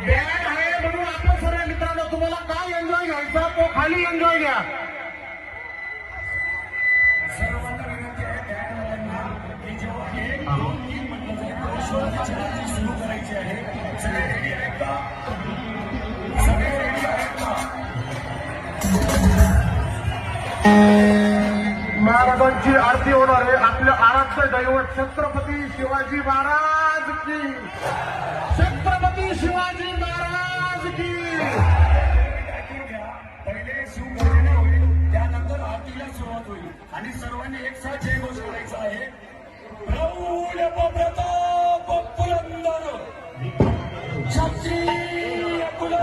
Band आहे म्हणून आपण सर्व मित्रांनो तुम्हाला काय एन्जॉय घ्यायचा तो खाली एन्जॉय घ्या. सर्वांना विनंती आहे बँडवाल्यांना की जेव्हा 1, 2, 3 म्हटलं जाईल तेव्हा शिवाजी जयंती सुरू करायची आहे. सगळे रेडी आहेत का? सगळे रेडी आहेत का? महाराजांची आरती होणार आहे. आपलं आराध्य दैवत छत्रपती शिवाजी महाराज की, छत्रपती शिवाजी महाराज की. ऐकून घ्या, पहिले शिवभजन होईल, त्यानंतर आरतीला सुरुवात होईल आणि सर्वांनी एकसाथ जयघोष करायचा आहे. प्रौढ प्रताप पुरंदर क्षत्रिय कुल